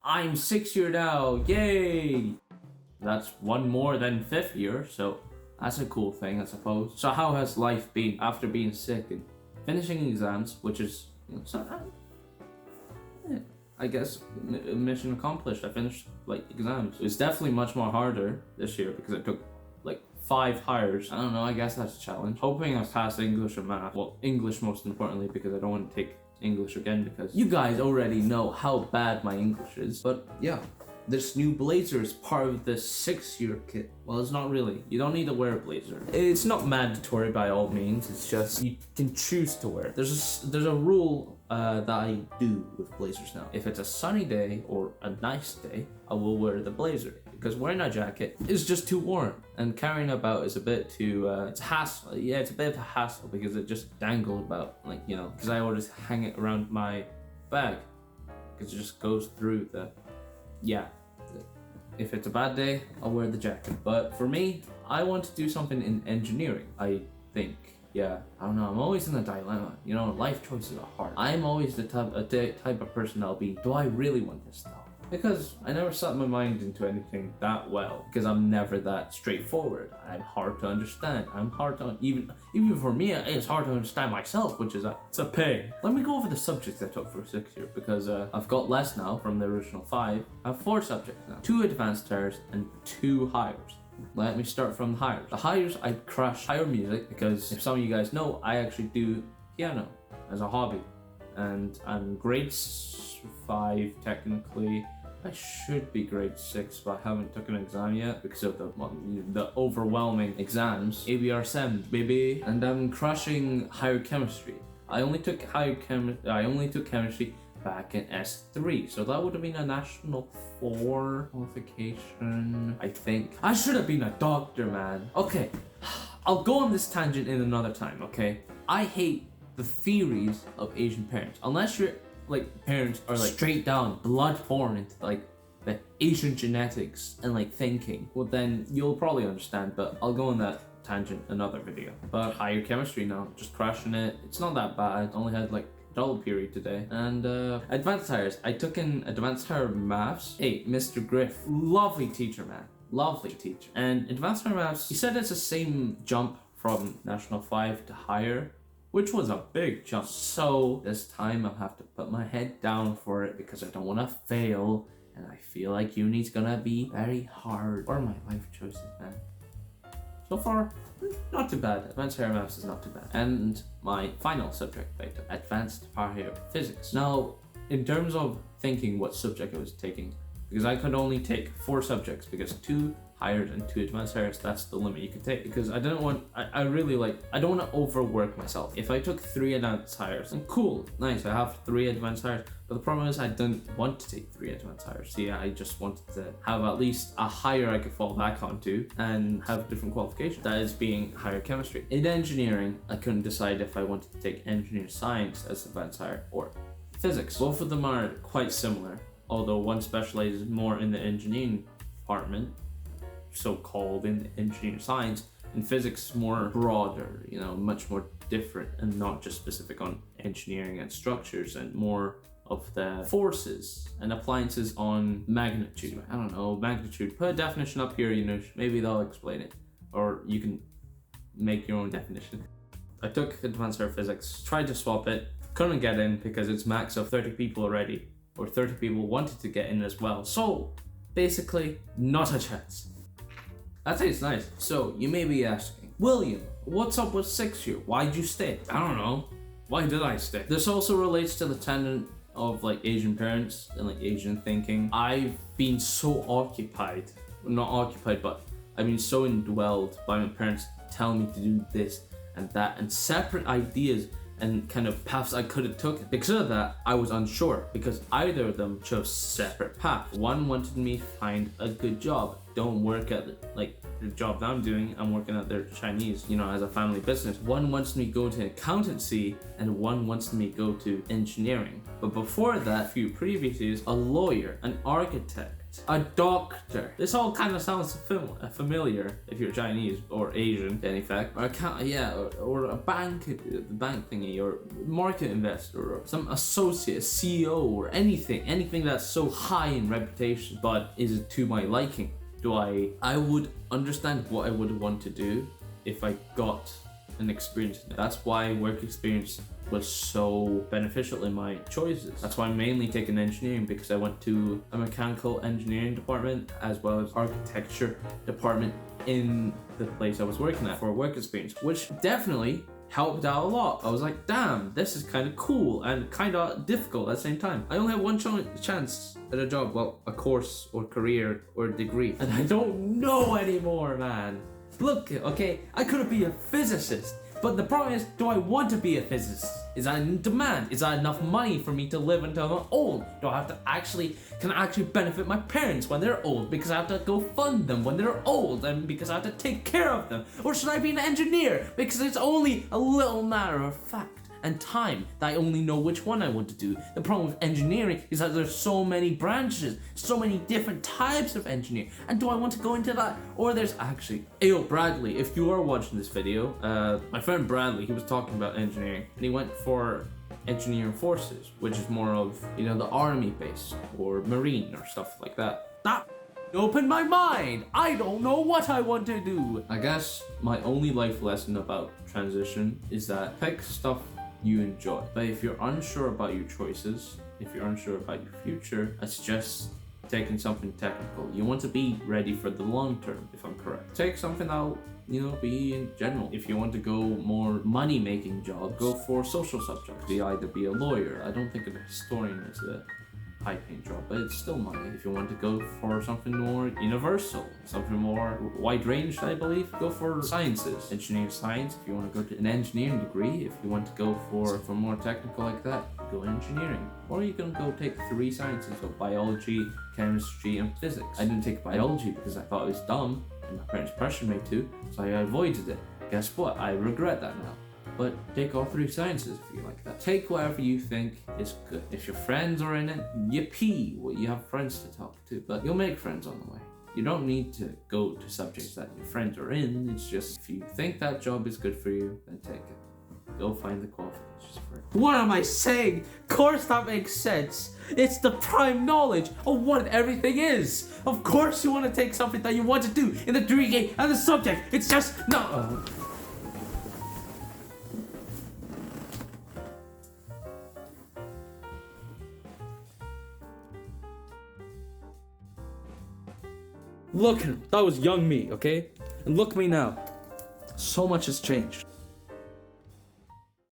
I'm 6th year now, yay! That's one more than 5th year, so that's a cool thing, I suppose. So how has life been after being sick and finishing exams, which is, I guess, mission accomplished. I finished exams. It was definitely much more harder this year because I took 5 hires. I don't know, I guess that's a challenge. Hoping I pass English and math. Well, English most importantly because I don't want to take English again because you guys already know how bad my English is. But yeah, this new blazer is part of the 6th year kit. Well, it's not really. You don't need to wear a blazer. It's not mandatory by all means. It's just you can choose to wear it. There's a rule that I do with blazers now. If it's a sunny day or a nice day, I will wear the blazer because wearing a jacket is just too warm and carrying about is a bit too. It's a hassle. Yeah, it's a bit of a hassle because it just dangled about because I always hang it around my bag because it just goes through the. Yeah. If it's a bad day, I'll wear the jacket. But for me, I want to do something in engineering, I think. Yeah, I don't know, I'm always in a dilemma. Life choices are hard. I'm always the type of person I'll be, do I really want this though? Because I never set my mind into anything that well. Because I'm never that straightforward. I'm hard to understand. I'm hard to, even for me, it's hard to understand myself, which is it's a pain. Let me go over the subjects I took for 6th year, because I've got less now from the original 5. I have 4 subjects now. 2 advanced hires and 2 hires. Let me start from the hires. The hires, I crush higher music because if some of you guys know, I actually do piano as a hobby. And I'm grade 5 technically. I should be grade 6, but I haven't took an exam yet because of the overwhelming exams. ABR 7, baby. And I'm crushing higher chemistry. I only took chemistry back in S3, so that would have been a national 4 qualification, I think. I should have been a doctor, man. Okay, I'll go on this tangent in another time, okay? I hate the theories of Asian parents. Unless your parents are straight down blood born into the Asian genetics and thinking, well then you'll probably understand, but I'll go on that tangent another video. But higher chemistry now, just crushing it. It's not that bad. Only had dull period today. And advanced hires, I took in advanced hire maths. Hey, Mr. Griff, lovely teacher, man, lovely teacher. And advanced hire maths, he said it's the same jump from national 5 to higher, which was a big jump. So this time I'll have to put my head down for it because I don't want to fail, and I feel like uni's gonna be very hard. Or my life choices, man. So far, not too bad. Advanced higher maths is not too bad. And my final subject I took, advanced higher physics. Now, in terms of thinking what subject I was taking, because I could only take 4 subjects because 2 hires and 2 advanced hires, that's the limit you can take. Because I don't want to overwork myself. If I took 3 advanced hires, then cool, nice, I have 3 advanced hires. But the problem is I don't want to take 3 advanced hires. So yeah, I just wanted to have at least a higher I could fall back onto and have different qualifications. That is being higher chemistry. In engineering, I couldn't decide if I wanted to take engineering science as advanced hire or physics. Both of them are quite similar, although one specializes more in the engineering department, so-called in the engineering science, and physics more broader, much more different and not just specific on engineering and structures, and more of the forces and appliances on magnitude. I don't know, magnitude. Put a definition up here, maybe they'll explain it, or you can make your own definition. I took advanced higher physics, tried to swap it, couldn't get in because it's max of 30 people already, or 30 people wanted to get in as well. So basically, not a chance. I think it's nice. So you may be asking, William, what's up with 6th year? Why'd you stay? I don't know. Why did I stay? This also relates to the tenet of Asian parents and Asian thinking. I've been so occupied, not occupied, but I've been so indwelled by my parents telling me to do this and that and separate ideas and kind of paths I could have taken. Because of that, I was unsure because either of them chose separate paths. One wanted me to find a good job. Don't work at the job that I'm doing. I'm working at their Chinese, as a family business. One wants me to go to accountancy and one wants me to go to engineering. But before that, a few previous years, a lawyer, an architect, a doctor. This all kind of sounds familiar if you're Chinese or Asian, in fact. Or or a bank thingy, or market investor, or some associate, CEO, or anything that's so high in reputation. But is it to my liking? I would understand what I would want to do if I got an experience in it. That's why work experience was so beneficial in my choices. That's why I mainly taken engineering, because I went to a mechanical engineering department as well as architecture department in the place I was working at for work experience, which definitely helped out a lot. I was like, damn, this is kind of cool and kind of difficult at the same time. I only have one chance at a job, well, a course or career or degree, and I don't know anymore, man. Look, okay, I could be a physicist, but the problem is, do I want to be a physicist? Is that in demand? Is that enough money for me to live until I'm old? Do I have to can I actually benefit my parents when they're old, because I have to go fund them when they're old, and because I have to take care of them? Or should I be an engineer, because it's only a little matter of fact and time that I only know which one I want to do? The problem with engineering is that there's so many branches, so many different types of engineering, and do I want to go into that? Or there's actually, Ayo Bradley, if you are watching this video, my friend Bradley, he was talking about engineering, and he went for engineering forces, which is more of, the army base or marine or stuff like that. That opened my mind. I don't know what I want to do. I guess my only life lesson about transition is that pick stuff you enjoy. But if you're unsure about your choices, if you're unsure about your future, I suggest taking something technical. You want to be ready for the long term, if I'm correct. Take something that'll, be in general. If you want to go more money-making jobs, go for social subjects. Either be a lawyer. I don't think a historian is a high-paying job, but it's still money. If you want to go for something more universal, something more wide-ranged, I believe, go for sciences, engineering science. If you want to go to an engineering degree, if you want to go for more technical like that, go engineering. Or you can go take 3 sciences, so biology, chemistry, and physics. I didn't take biology because I thought it was dumb, and my parents pressured me to, so I avoided it. Guess what? I regret that now. But take all 3 sciences if you like that. Take whatever you think is good. If your friends are in it, yippee! Well, you have friends to talk to, but you'll make friends on the way. You don't need to go to subjects that your friends are in. It's just, if you think that job is good for you, then take it. Go find the qualifications for it. What am I saying? Of course that makes sense. It's the prime knowledge of what everything is. Of course you want to take something that you want to do in the degree and the subject. It's just no. Look, that was young me, okay? And look me now. So much has changed.